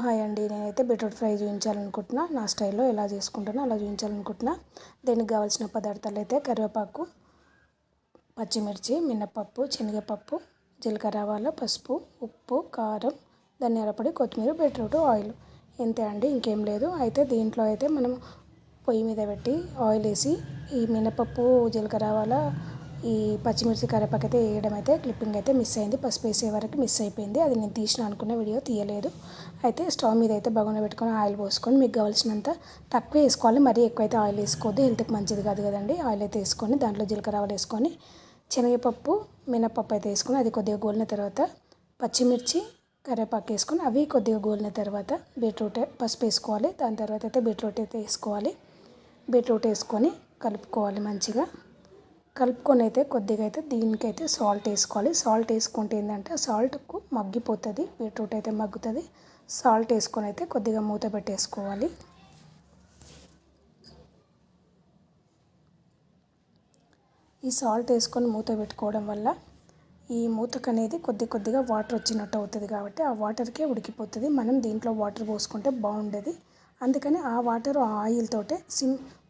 Hi అండి. నేనైతే beetroot fry చూపించాలనుకుంటున్నా. నా స్టైల్లో ఎలా చేసుకుంటానో అలా చూపించాలనుకుంటున్నా. దీనికి కావాల్సిన పదార్థాలు అయితే కరివేపాకు, పచ్చిమిర్చి, మినపప్పు, శనగపప్పు, జీలకర్ర, ఆవాలు, పసుపు, ఉప్పు, కారం, ధనియాల పొడి, కొత్తిమీర, బీట్రూట్, ఆయిల్. ఇంతే అండి, ఇంకేం లేదు. అయితే దీంట్లో అయితే మనం పొయ్యి మీద పెట్టి ఆయిల్ వేసి ఈ మినపప్పు, జీలకర్ర, ఆవాల, ఈ పచ్చిమిర్చి, కరివేపాకు అయితే వేయడం అయితే క్లిప్పింగ్ అయితే మిస్ అయింది. పసుపు వేసే వరకు మిస్ అయిపోయింది. అది నేను తీసిన అనుకున్న వీడియో తీయలేదు. అయితే స్టవ్ మీద అయితే బగోని పెట్టుకొని ఆయిల్ పోసుకొని మీకు కావాల్సినంత తక్కువ వేసుకోవాలి. మరీ ఎక్కువైతే ఆయిల్ వేసుకోవద్దు, హెల్త్కి మంచిది కాదు కదండి. ఆయిల్ అయితే వేసుకొని దాంట్లో జీలకర్ర, ఆవాలు వేసుకొని శనగపప్పు, మినపప్పు అయితే వేసుకొని అది కొద్దిగా గోలిన తర్వాత పచ్చిమిర్చి, కరివేపాకు వేసుకొని అవి కొద్దిగా గోలిన తర్వాత బీట్రూట్, పసుపు వేసుకోవాలి. దాని తర్వాత అయితే బీట్రూట్ అయితే వేసుకోవాలి. బీట్రూట్ వేసుకొని కలుపుకోవాలి. మంచిగా కలుపుకొని అయితే కొద్దిగా అయితే దీనికైతే సాల్ట్ వేసుకోవాలి. సాల్ట్ వేసుకుంటే ఏంటంటే సాల్ట్కు మగ్గిపోతుంది, బీట్రూట్ అయితే మగ్గుతుంది. సాల్ట్ వేసుకొని అయితే కొద్దిగా మూత పెట్టేసుకోవాలి. ఈ సాల్ట్ వేసుకొని మూత పెట్టుకోవడం వల్ల ఈ మూతకు అనేది కొద్దిగా వాటర్ వచ్చినట్టు అవుతుంది కాబట్టి ఆ వాటర్కే ఉడికిపోతుంది. మనం దీంట్లో వాటర్ పోసుకుంటే బాగుండేది. అందుకని ఆ వాటర్ ఆయిల్ తోటే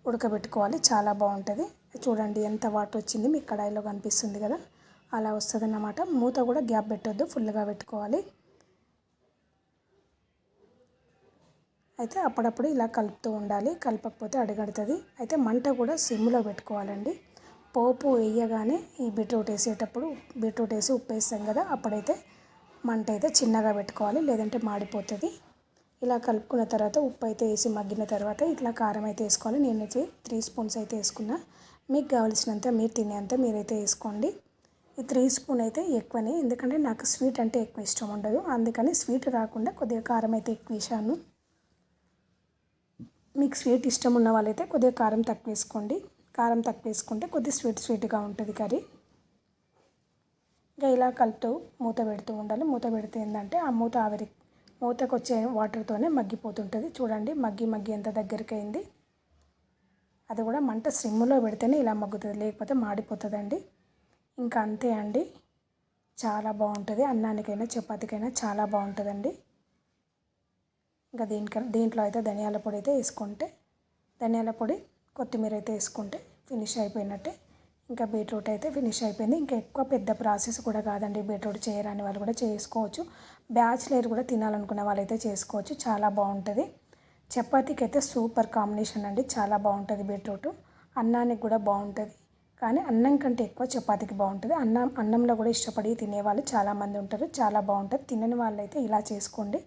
ఉడకబెట్టుకోవాలి. చాలా బాగుంటుంది. చూడండి ఎంత వాటర్ వచ్చింది, మీకు కడాయిలో కనిపిస్తుంది కదా, అలా వస్తుంది అన్నమాట. మూత కూడా గ్యాప్ పెట్టొద్దు, ఫుల్గా పెట్టుకోవాలి. అయితే అప్పుడప్పుడు ఇలా కలుపుతూ ఉండాలి, కలపకపోతే అడుగడుతుంది. అయితే మంట కూడా సిమ్లో పెట్టుకోవాలండి. పోపు వేయగానే ఈ బీట్రూట్ వేసేటప్పుడు బీట్రూట్ వేసి ఉప్పు వేస్తాం కదా, అప్పుడైతే మంట అయితే చిన్నగా పెట్టుకోవాలి, లేదంటే మాడిపోతుంది. ఇలా కలుపుకున్న తర్వాత ఉప్పు అయితే వేసి మగ్గిన తర్వాత ఇట్లా కారం అయితే వేసుకోవాలి. నేనైతే 3 స్పూన్స్ అయితే వేసుకున్నా. మీకు కావాల్సినంత మీరు తినేంత మీరైతే వేసుకోండి. ఈ 3 స్పూన్ అయితే ఎక్కువనే, ఎందుకంటే నాకు స్వీట్ అంటే ఎక్కువ ఇష్టం ఉండదు. అందుకని స్వీట్ రాకుండా కొద్దిగా కారం అయితే ఎక్కువ వేసాను. మీకు స్వీట్ ఇష్టం ఉన్న వాళ్ళైతే కొద్దిగా కారం తక్కువ వేసుకోండి. కారం తక్కువ వేసుకుంటే కొద్దిగా స్వీట్గా ఉంటుంది కర్రీ. ఇంకా ఇలా కలుపుతూ మూత పెడుతూ ఉండాలి. మూత పెడితే ఏంటంటే ఆ మూతకు వచ్చే వాటర్తోనే మగ్గిపోతుంటుంది. చూడండి మగ్గి ఎంత దగ్గరికి అయింది. అది కూడా మంట సిమ్లో పెడితేనే ఇలా మగ్గుతుంది, లేకపోతే మాడిపోతుందండి. ఇంకా అంతే అండి, చాలా బాగుంటుంది. అన్నానికైనా చపాతీకైనా చాలా బాగుంటుందండి. ఇంకా దీంట్లో అయితే ధనియాల పొడి అయితే వేసుకుంటే, ధనియాల పొడి, కొత్తిమీర అయితే వేసుకుంటే ఫినిష్ అయిపోయినట్టే. ఇంకా బీట్రూట్ అయితే ఫినిష్ అయిపోయింది. ఇంకా ఎక్కువ పెద్ద ప్రాసెస్ కూడా కాదండి. బీట్రూట్ చేయరాని వాళ్ళు కూడా చేసుకోవచ్చు. బ్యాచిలర్ కూడా తినాలనుకునే వాళ్ళైతే చేసుకోవచ్చు. చాలా బాగుంటుంది. చపాతీకి అయితే సూపర్ కాంబినేషన్ అండి, చాలా బాగుంటుంది బీట్రూట్. అన్నానికి కూడా బాగుంటుంది, కానీ అన్నం కంటే ఎక్కువ చపాతీకి బాగుంటుంది. అన్నంలో కూడా ఇష్టపడి తినేవాళ్ళు చాలామంది ఉంటారు. చాలా బాగుంటుంది. తినని వాళ్ళైతే ఇలా చేసుకోండి.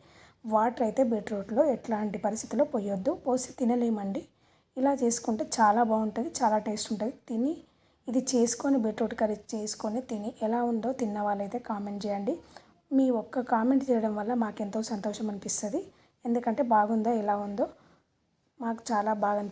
వాటర్ అయితే బీట్రూట్లో ఎట్లాంటి పరిస్థితుల్లో పోయొద్దు, పోసి తినలేమండి. ఇలా చేసుకుంటే చాలా బాగుంటుంది, చాలా టేస్ట్ ఉంటుంది. ఇది చేసుకొని బీట్రూట్ కర్రీ చేసుకొని తిని ఎలా ఉందో తిన్న వాళ్ళైతే కామెంట్ చేయండి. మీ ఒక్క కామెంట్ చేయడం వల్ల మాకెంతో సంతోషం అనిపిస్తుంది. ఎందుకంటే బాగుందో ఎలా ఉందో మాకు చాలా బాగా అనిపిస్తుంది.